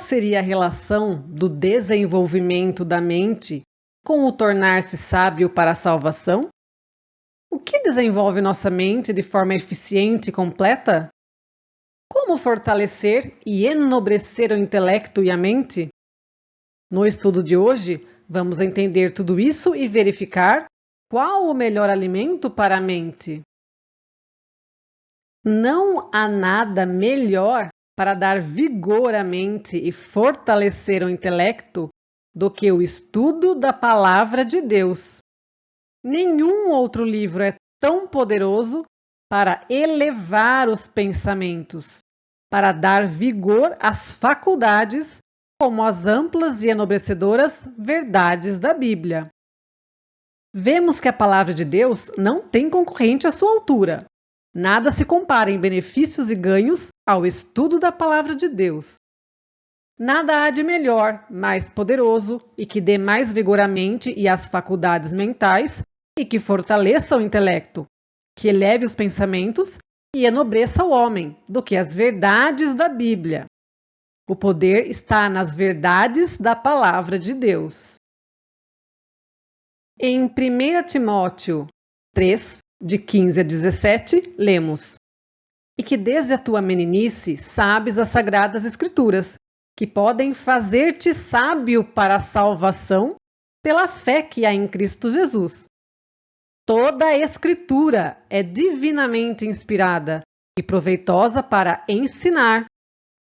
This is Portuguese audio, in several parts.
seria a relação do desenvolvimento da mente com o tornar-se sábio para a salvação? O que desenvolve nossa mente de forma eficiente e completa? Como fortalecer e enobrecer o intelecto e a mente? No estudo de hoje, vamos entender tudo isso e verificar qual o melhor alimento para a mente. Não há nada melhor para dar vigor à mente e fortalecer o intelecto do que o estudo da Palavra de Deus. Nenhum outro livro é tão poderoso para elevar os pensamentos, para dar vigor às faculdades, como as amplas e enobrecedoras verdades da Bíblia. Vemos que a Palavra de Deus não tem concorrente à sua altura. Nada se compara em benefícios e ganhos ao estudo da Palavra de Deus. Nada há de melhor, mais poderoso e que dê mais vigor à mente e às faculdades mentais e que fortaleça o intelecto, que eleve os pensamentos e enobreça o homem do que as verdades da Bíblia. O poder está nas verdades da Palavra de Deus. Em 1 Timóteo 3, de 15 a 17, lemos: E que desde a tua meninice sabes as sagradas Escrituras, que podem fazer-te sábio para a salvação pela fé que há em Cristo Jesus. Toda a Escritura é divinamente inspirada e proveitosa para ensinar,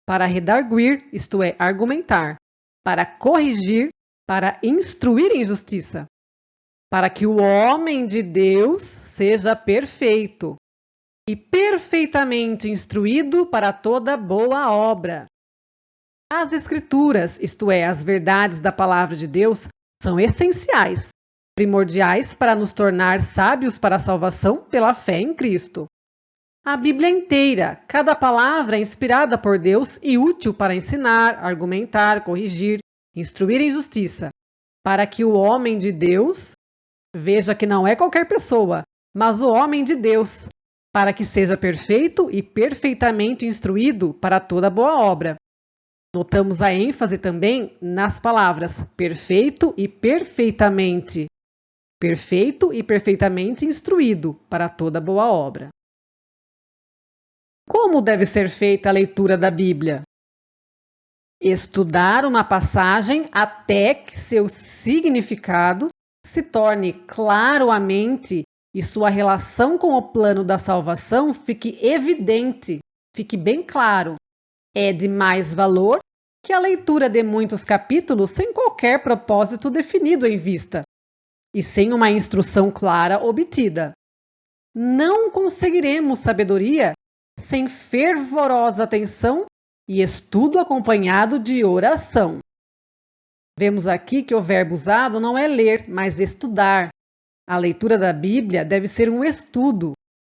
para redarguir, isto é, argumentar, para corrigir, para instruir em justiça, para que o homem de Deus seja perfeito e perfeitamente instruído para toda boa obra. As Escrituras, isto é, as verdades da Palavra de Deus, são essenciais, primordiais para nos tornar sábios para a salvação pela fé em Cristo. A Bíblia inteira, cada palavra é inspirada por Deus e útil para ensinar, argumentar, corrigir, instruir em justiça, para que o homem de Deus, veja que não é qualquer pessoa, mas o homem de Deus, para que seja perfeito e perfeitamente instruído para toda boa obra. Notamos a ênfase também nas palavras perfeito e perfeitamente instruído para toda boa obra. Como deve ser feita a leitura da Bíblia? Estudar uma passagem até que seu significado se torne claro à mente e sua relação com o plano da salvação fique evidente, fique bem claro. É de mais valor que a leitura de muitos capítulos sem qualquer propósito definido em vista e sem uma instrução clara obtida. Não conseguiremos sabedoria sem fervorosa atenção e estudo acompanhado de oração. Vemos aqui que o verbo usado não é ler, mas estudar. A leitura da Bíblia deve ser um estudo.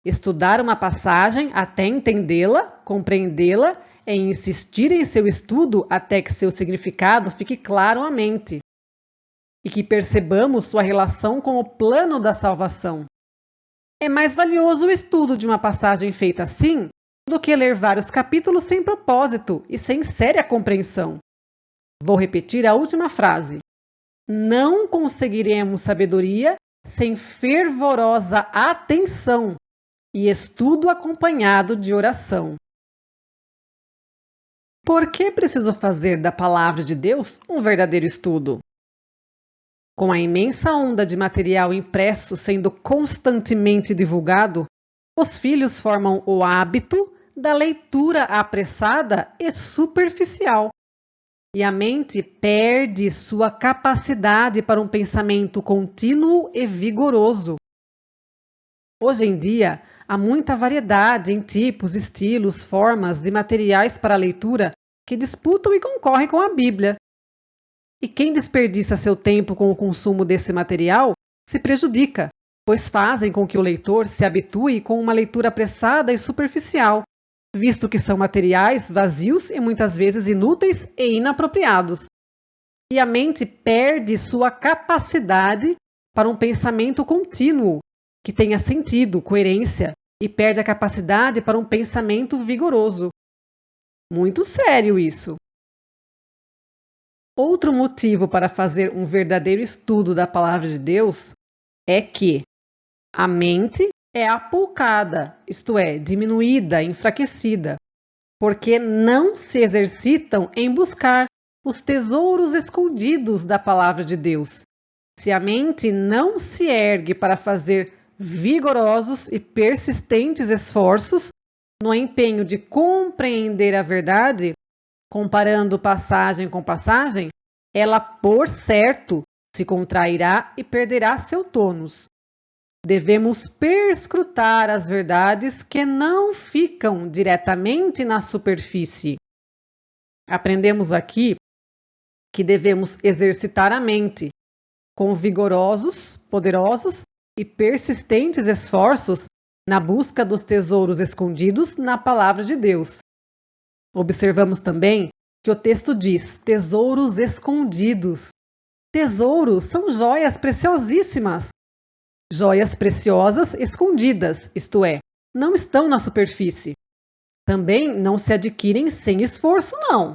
Estudar uma passagem até entendê-la, compreendê-la e insistir em seu estudo até que seu significado fique claro à mente e que percebamos sua relação com o plano da salvação. É mais valioso o estudo de uma passagem feita assim do que ler vários capítulos sem propósito e sem séria compreensão. Vou repetir a última frase. Não conseguiremos sabedoria sem fervorosa atenção e estudo acompanhado de oração. Por que preciso fazer da Palavra de Deus um verdadeiro estudo? Com a imensa onda de material impresso sendo constantemente divulgado, os filhos formam o hábito da leitura apressada e superficial. E a mente perde sua capacidade para um pensamento contínuo e vigoroso. Hoje em dia, há muita variedade em tipos, estilos, formas de materiais para leitura que disputam e concorrem com a Bíblia. E quem desperdiça seu tempo com o consumo desse material se prejudica, pois fazem com que o leitor se habitue com uma leitura apressada e superficial, visto que são materiais vazios e muitas vezes inúteis e inapropriados. E a mente perde sua capacidade para um pensamento contínuo, que tenha sentido, coerência, e perde a capacidade para um pensamento vigoroso. Muito sério isso. Outro motivo para fazer um verdadeiro estudo da Palavra de Deus é que a mente é apoucada, isto é, diminuída, enfraquecida, porque não se exercitam em buscar os tesouros escondidos da Palavra de Deus. Se a mente não se ergue para fazer vigorosos e persistentes esforços no empenho de compreender a verdade, comparando passagem com passagem, ela, por certo, se contrairá e perderá seu tônus. Devemos perscrutar as verdades que não ficam diretamente na superfície. Aprendemos aqui que devemos exercitar a mente com vigorosos, poderosos e persistentes esforços na busca dos tesouros escondidos na Palavra de Deus. Observamos também que o texto diz tesouros escondidos. Tesouros são joias preciosíssimas. Joias preciosas escondidas, isto é, não estão na superfície. Também não se adquirem sem esforço, não.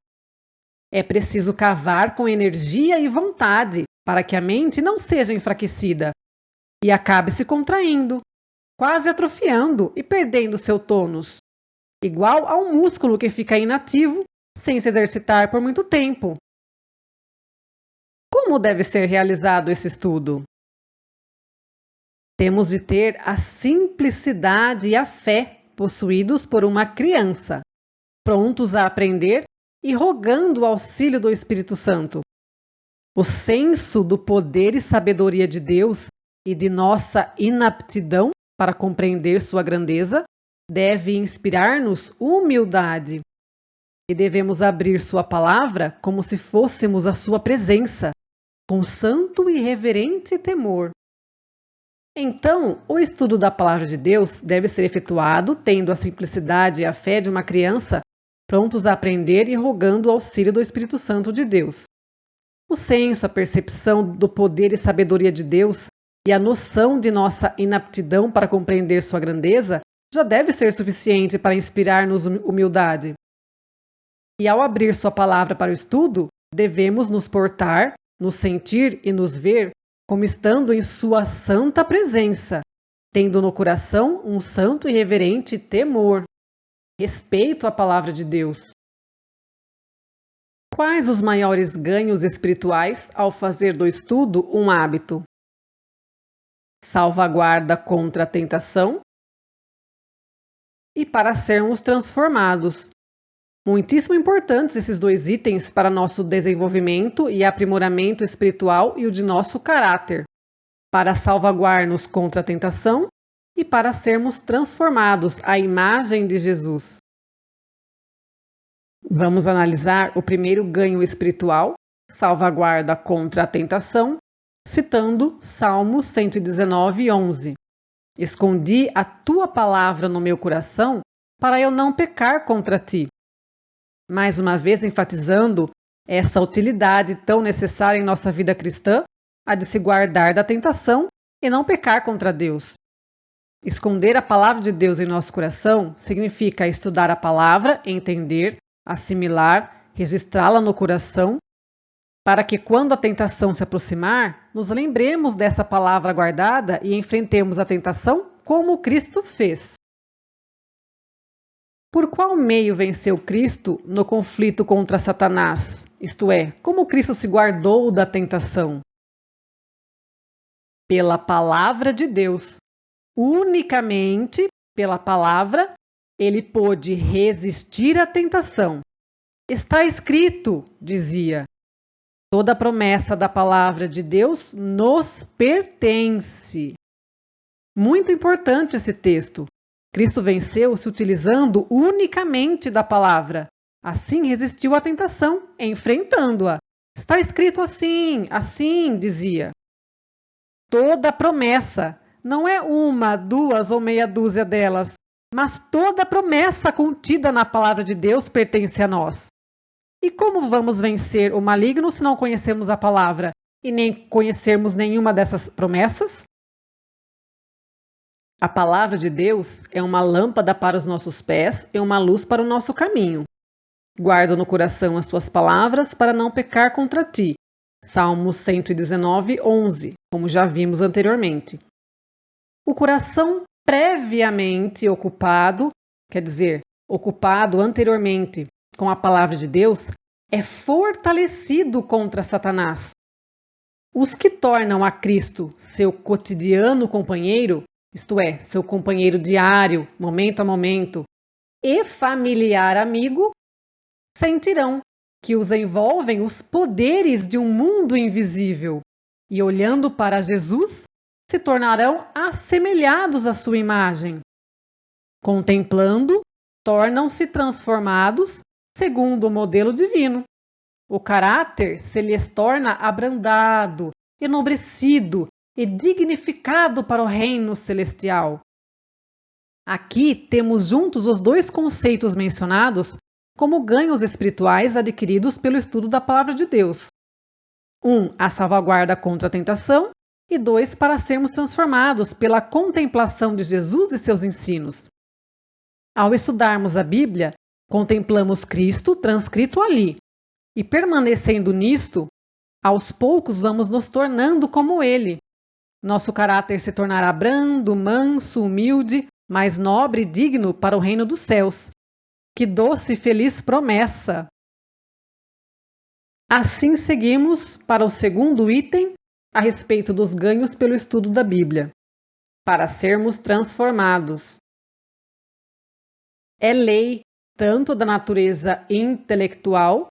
É preciso cavar com energia e vontade para que a mente não seja enfraquecida e acabe se contraindo, quase atrofiando e perdendo seu tônus, igual a um músculo que fica inativo sem se exercitar por muito tempo. Como deve ser realizado esse estudo? Temos de ter a simplicidade e a fé possuídos por uma criança, prontos a aprender e rogando o auxílio do Espírito Santo. O senso do poder e sabedoria de Deus e de nossa inaptidão para compreender sua grandeza deve inspirar-nos humildade. E devemos abrir sua palavra como se fôssemos a sua presença, com santo e reverente temor. Então, o estudo da Palavra de Deus deve ser efetuado tendo a simplicidade e a fé de uma criança, prontos a aprender e rogando o auxílio do Espírito Santo de Deus. O senso, a percepção do poder e sabedoria de Deus e a noção de nossa inaptidão para compreender sua grandeza já deve ser suficiente para inspirar-nos humildade. E ao abrir sua palavra para o estudo, devemos nos portar, nos sentir e nos ver como estando em sua santa presença, tendo no coração um santo e reverente temor, respeito à palavra de Deus. Quais os maiores ganhos espirituais ao fazer do estudo um hábito? Salvaguarda contra a tentação e para sermos transformados. Muitíssimo importantes esses dois itens para nosso desenvolvimento e aprimoramento espiritual e o de nosso caráter, para salvaguardar-nos contra a tentação e para sermos transformados à imagem de Jesus. Vamos analisar o primeiro ganho espiritual, salvaguarda contra a tentação, citando Salmos 119:11. Escondi a tua palavra no meu coração para eu não pecar contra ti. Mais uma vez enfatizando essa utilidade tão necessária em nossa vida cristã, a de se guardar da tentação e não pecar contra Deus. Esconder a palavra de Deus em nosso coração significa estudar a palavra, entender, assimilar, registrá-la no coração, para que quando a tentação se aproximar, nos lembremos dessa palavra guardada e enfrentemos a tentação como Cristo fez. Por qual meio venceu Cristo no conflito contra Satanás? Isto é, como Cristo se guardou da tentação? Pela palavra de Deus. Unicamente pela palavra, ele pôde resistir à tentação. Está escrito, dizia, toda promessa da palavra de Deus nos pertence. Muito importante esse texto. Cristo venceu se utilizando unicamente da palavra. Assim resistiu à tentação, enfrentando-a. Está escrito assim, assim, dizia. Toda promessa, não é uma, duas ou meia dúzia delas, mas toda promessa contida na palavra de Deus pertence a nós. E como vamos vencer o maligno se não conhecemos a palavra e nem conhecermos nenhuma dessas promessas? A palavra de Deus é uma lâmpada para os nossos pés e uma luz para o nosso caminho. Guardo no coração as tuas palavras para não pecar contra ti. Salmos 119, 11, como já vimos anteriormente. O coração previamente ocupado, quer dizer, ocupado anteriormente com a palavra de Deus, é fortalecido contra Satanás. Os que tornam a Cristo seu cotidiano companheiro, isto é, seu companheiro diário, momento a momento, e familiar amigo, sentirão que os envolvem os poderes de um mundo invisível e, olhando para Jesus, se tornarão assemelhados à sua imagem. Contemplando, tornam-se transformados segundo o modelo divino. O caráter se lhes torna abrandado, enobrecido e dignificado para o reino celestial. Aqui temos juntos os dois conceitos mencionados como ganhos espirituais adquiridos pelo estudo da Palavra de Deus. 1, a salvaguarda contra a tentação, e 2, para sermos transformados pela contemplação de Jesus e seus ensinos. Ao estudarmos a Bíblia, contemplamos Cristo transcrito ali, e permanecendo nisto, aos poucos vamos nos tornando como Ele. Nosso caráter se tornará brando, manso, humilde, mais nobre e digno para o reino dos céus. Que doce e feliz promessa! Assim seguimos para o segundo item a respeito dos ganhos pelo estudo da Bíblia. Para sermos transformados. É lei tanto da natureza intelectual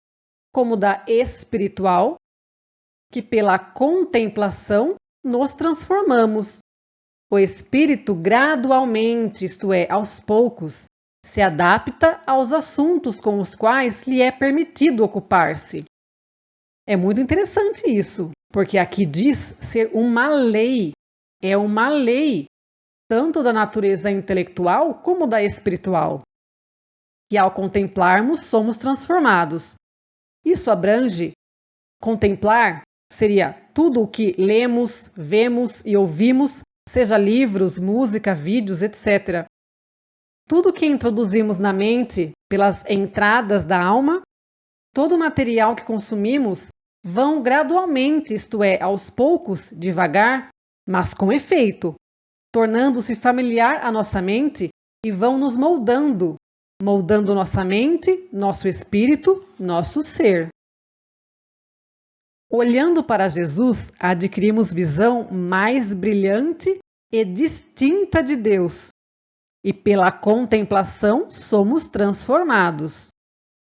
como da espiritual que pela contemplação nos transformamos. O espírito gradualmente, isto é, aos poucos, se adapta aos assuntos com os quais lhe é permitido ocupar-se. É muito interessante isso, porque aqui diz ser uma lei. É uma lei, tanto da natureza intelectual como da espiritual. Que ao contemplarmos, somos transformados. Isso abrange, contemplar seria tudo o que lemos, vemos e ouvimos, seja livros, música, vídeos, etc. Tudo que introduzimos na mente pelas entradas da alma, todo o material que consumimos vão gradualmente, isto é, aos poucos, devagar, mas com efeito, tornando-se familiar à nossa mente e vão nos moldando, moldando nossa mente, nosso espírito, nosso ser. Olhando para Jesus, adquirimos visão mais brilhante e distinta de Deus. E pela contemplação somos transformados.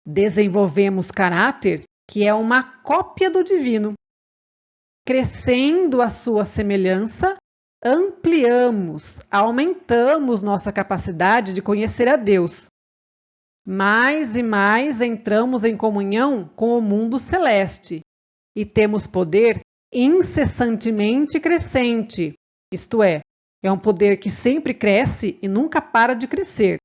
Desenvolvemos caráter que é uma cópia do divino. Crescendo a sua semelhança, ampliamos, aumentamos nossa capacidade de conhecer a Deus. Mais e mais entramos em comunhão com o mundo celeste e temos poder incessantemente crescente, isto é um poder que sempre cresce e nunca para de crescer.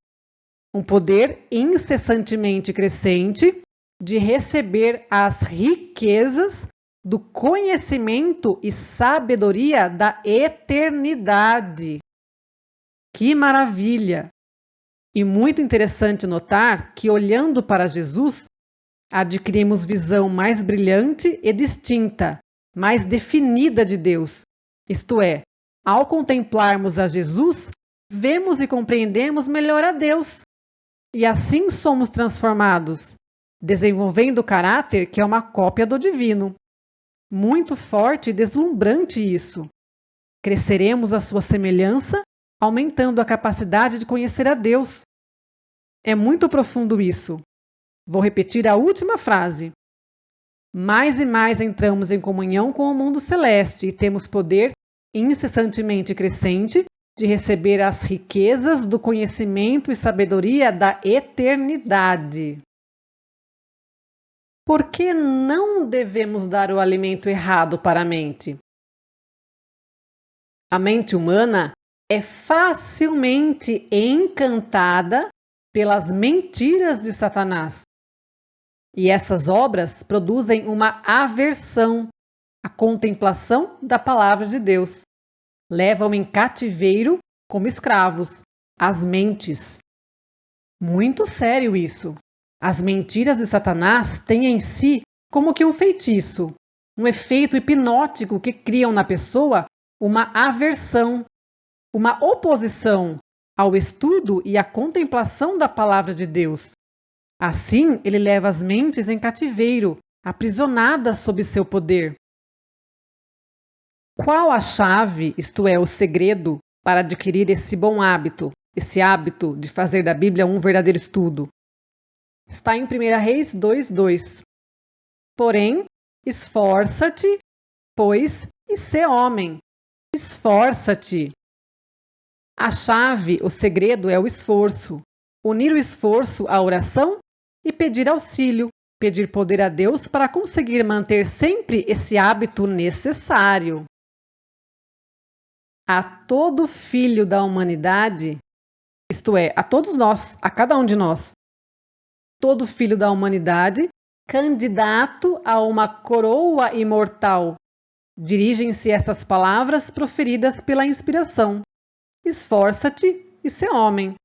Um poder incessantemente crescente de receber as riquezas do conhecimento e sabedoria da eternidade. Que maravilha! E muito interessante notar que, olhando para Jesus, adquirimos visão mais brilhante e distinta, mais definida de Deus, isto é, ao contemplarmos a Jesus, vemos e compreendemos melhor a Deus. E assim somos transformados, desenvolvendo o caráter que é uma cópia do divino. Muito forte e deslumbrante isso. Cresceremos à sua semelhança, aumentando a capacidade de conhecer a Deus. É muito profundo isso. Vou repetir a última frase. Mais e mais entramos em comunhão com o mundo celeste e temos poder incessantemente crescente de receber as riquezas do conhecimento e sabedoria da eternidade. Por que não devemos dar o alimento errado para a mente? A mente humana é facilmente encantada pelas mentiras de Satanás. E essas obras produzem uma aversão à contemplação da palavra de Deus. Levam em cativeiro, como escravos, as mentes. Muito sério isso. As mentiras de Satanás têm em si como que um feitiço, um efeito hipnótico que criam na pessoa uma aversão, uma oposição ao estudo e à contemplação da palavra de Deus. Assim, ele leva as mentes em cativeiro, aprisionadas sob seu poder. Qual a chave, isto é, o segredo, para adquirir esse bom hábito, esse hábito de fazer da Bíblia um verdadeiro estudo? Está em 1 Reis 2:2. Porém, esforça-te, pois, e sê homem. Esforça-te. A chave, o segredo é o esforço. Unir o esforço à oração e pedir auxílio, pedir poder a Deus para conseguir manter sempre esse hábito necessário. A todo filho da humanidade, isto é, a todos nós, a cada um de nós, todo filho da humanidade, candidato a uma coroa imortal, dirigem-se essas palavras proferidas pela inspiração. Esforça-te e sê homem.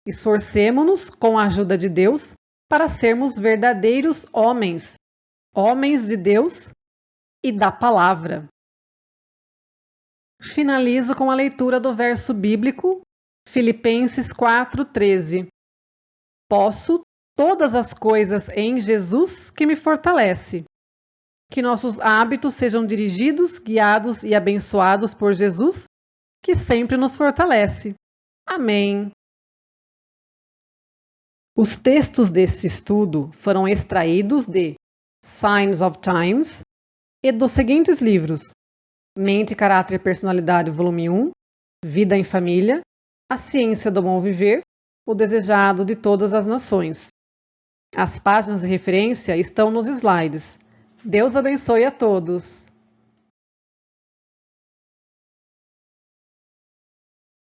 Esforcemo-nos com a ajuda de Deus para sermos verdadeiros homens, homens de Deus e da palavra. Finalizo com a leitura do verso bíblico, Filipenses 4:13. Posso todas as coisas em Jesus que me fortalece. Que nossos hábitos sejam dirigidos, guiados e abençoados por Jesus, que sempre nos fortalece. Amém. Os textos desse estudo foram extraídos de Signs of Times e dos seguintes livros: Mente, Caráter e Personalidade, volume 1, Vida em Família, A Ciência do Bom Viver, O Desejado de Todas as Nações. As páginas de referência estão nos slides. Deus abençoe a todos!